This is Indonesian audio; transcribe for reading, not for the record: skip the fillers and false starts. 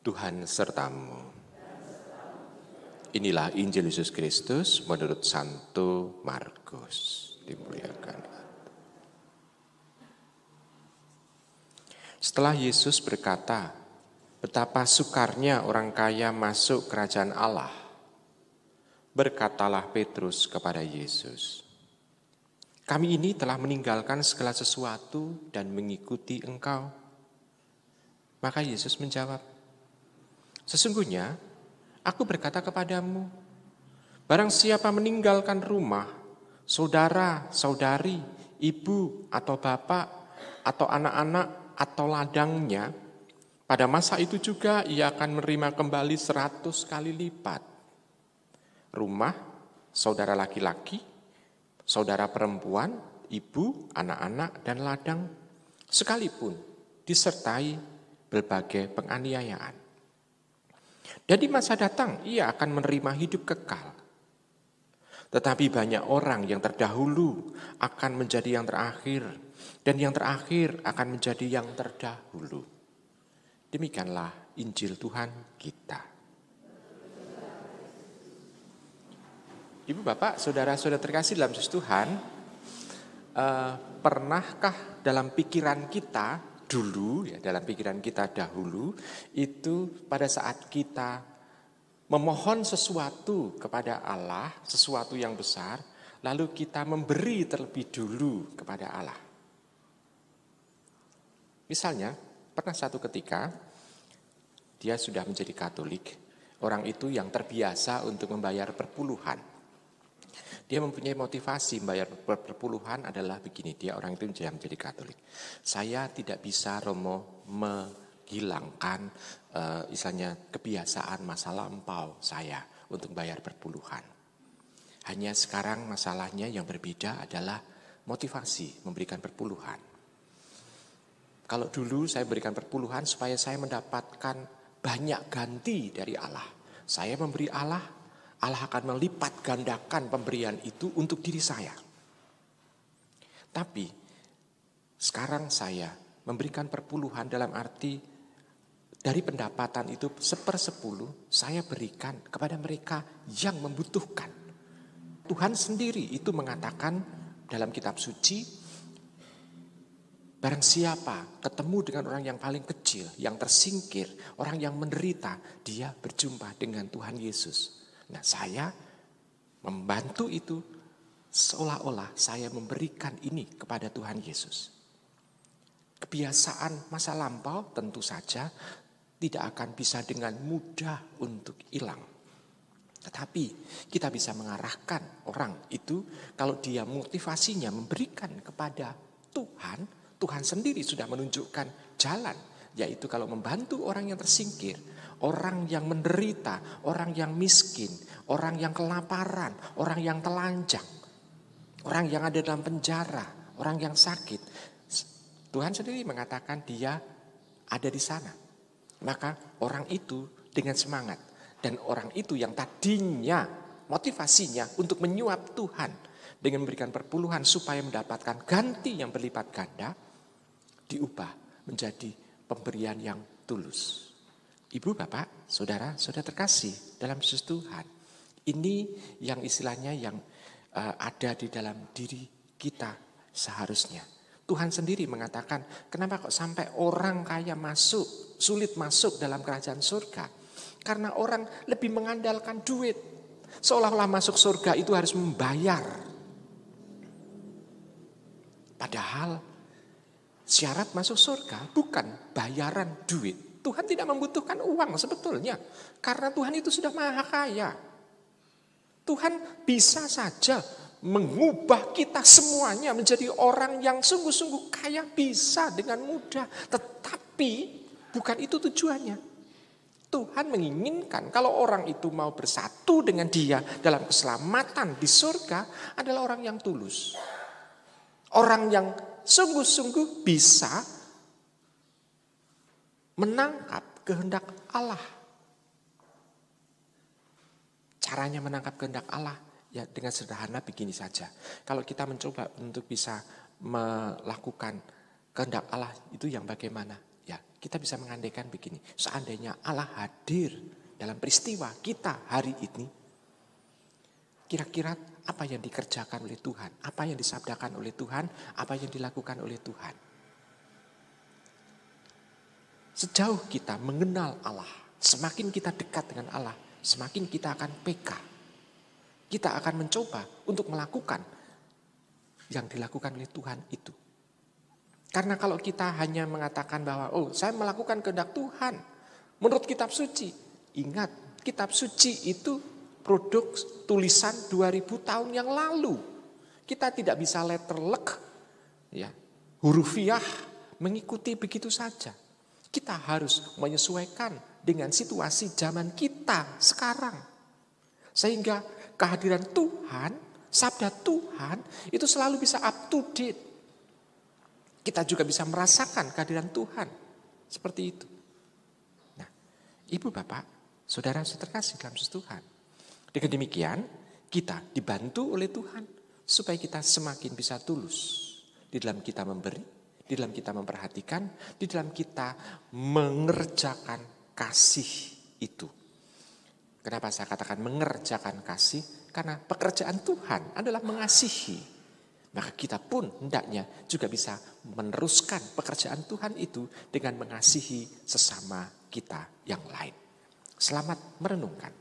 Tuhan sertamu. Inilah Injil Yesus Kristus menurut Santo Markus. Dimuliakan. Setelah Yesus berkata, betapa sukarnya orang kaya masuk kerajaan Allah, berkatalah Petrus kepada Yesus, kami ini telah meninggalkan segala sesuatu dan mengikuti Engkau. Maka Yesus menjawab, sesungguhnya aku berkata kepadamu, barang siapa meninggalkan rumah, saudara, saudari, ibu atau bapak, atau anak-anak, atau ladangnya, pada masa itu juga ia akan menerima kembali 100 kali lipat. Rumah, saudara laki-laki, saudara perempuan, ibu, anak-anak, dan ladang, sekalipun disertai berbagai penganiayaan. Dan di masa datang ia akan menerima hidup kekal. Tetapi banyak orang yang terdahulu akan menjadi yang terakhir, dan yang terakhir akan menjadi yang terdahulu. Demikianlah Injil Tuhan kita. Ibu, bapak, saudara-saudara terkasih dalam Yesus Tuhan, pernahkah dalam pikiran kita dulu, ya, dalam pikiran kita dahulu, itu pada saat kita memohon sesuatu kepada Allah, sesuatu yang besar, lalu kita memberi terlebih dulu kepada Allah. Misalnya, pernah satu ketika, dia sudah menjadi Katolik, orang itu yang terbiasa untuk membayar perpuluhan. Dia mempunyai motivasi membayar perpuluhan adalah begini, dia orang itu yang menjadi Katolik. Saya tidak bisa, Romo, menghilangkan misalnya kebiasaan masa lampau saya untuk bayar perpuluhan. Hanya sekarang masalahnya yang berbeda adalah motivasi memberikan perpuluhan. Kalau dulu saya berikan perpuluhan supaya saya mendapatkan banyak ganti dari Allah. Saya memberi Allah, Allah akan melipat gandakan pemberian itu untuk diri saya. Tapi sekarang saya memberikan perpuluhan dalam arti dari pendapatan itu 1/10 saya berikan kepada mereka yang membutuhkan. Tuhan sendiri itu mengatakan dalam kitab suci, barang siapa ketemu dengan orang yang paling kecil, yang tersingkir, orang yang menderita, dia berjumpa dengan Tuhan Yesus. Nah, saya membantu itu seolah-olah saya memberikan ini kepada Tuhan Yesus. Kebiasaan masa lampau tentu saja tidak akan bisa dengan mudah untuk hilang. Tetapi kita bisa mengarahkan orang itu kalau dia motivasinya memberikan kepada Tuhan, Tuhan sendiri sudah menunjukkan jalan, yaitu kalau membantu orang yang tersingkir, orang yang menderita, orang yang miskin, orang yang kelaparan, orang yang telanjang, orang yang ada dalam penjara, orang yang sakit. Tuhan sendiri mengatakan dia ada di sana. Maka orang itu dengan semangat. Dan orang itu yang tadinya motivasinya untuk menyuap Tuhan dengan memberikan perpuluhan supaya mendapatkan ganti yang berlipat ganda, diubah menjadi pemberian yang tulus. Ibu, bapak, saudara, saudara terkasih dalam Yesus Tuhan. Ini yang istilahnya yang ada di dalam diri kita seharusnya. Tuhan sendiri mengatakan, kenapa kok sampai orang kaya sulit masuk dalam kerajaan surga? Karena orang lebih mengandalkan duit. Seolah-olah masuk surga itu harus membayar. Padahal syarat masuk surga bukan bayaran duit. Tuhan tidak membutuhkan uang sebetulnya. Karena Tuhan itu sudah maha kaya. Tuhan bisa saja mengubah kita semuanya menjadi orang yang sungguh-sungguh kaya, bisa dengan mudah. Tetapi bukan itu tujuannya. Tuhan menginginkan kalau orang itu mau bersatu dengan dia dalam keselamatan di surga adalah orang yang tulus. Orang yang sungguh-sungguh bisa menangkap kehendak Allah. Caranya menangkap kehendak Allah ya dengan sederhana begini saja. Kalau kita mencoba untuk bisa melakukan kehendak Allah itu yang bagaimana? Ya, Kita bisa mengandaikan begini, seandainya Allah hadir dalam peristiwa kita hari ini, kira-kira apa yang dikerjakan oleh Tuhan, apa yang disabdakan oleh Tuhan, apa yang dilakukan oleh Tuhan. Sejauh kita mengenal Allah, semakin kita dekat dengan Allah, semakin kita akan peka. Kita akan mencoba untuk melakukan yang dilakukan oleh Tuhan itu. Karena kalau kita hanya mengatakan bahwa, saya melakukan kehendak Tuhan menurut kitab suci. Ingat, kitab suci itu produk tulisan 2000 tahun yang lalu. Kita tidak bisa letterlek, ya, hurufiah mengikuti begitu saja. Kita harus menyesuaikan dengan situasi zaman kita sekarang. Sehingga kehadiran Tuhan, sabda Tuhan itu selalu bisa up to date. Kita juga bisa merasakan kehadiran Tuhan. Seperti itu. Nah, Ibu Bapak, Saudara terkasih dalam Tuhan. Dengan demikian, kita dibantu oleh Tuhan supaya kita semakin bisa tulus di dalam kita memberi, di dalam kita memperhatikan, di dalam kita mengerjakan kasih itu. Kenapa saya katakan mengerjakan kasih? Karena pekerjaan Tuhan adalah mengasihi. Maka kita pun hendaknya juga bisa meneruskan pekerjaan Tuhan itu dengan mengasihi sesama kita yang lain. Selamat merenungkan.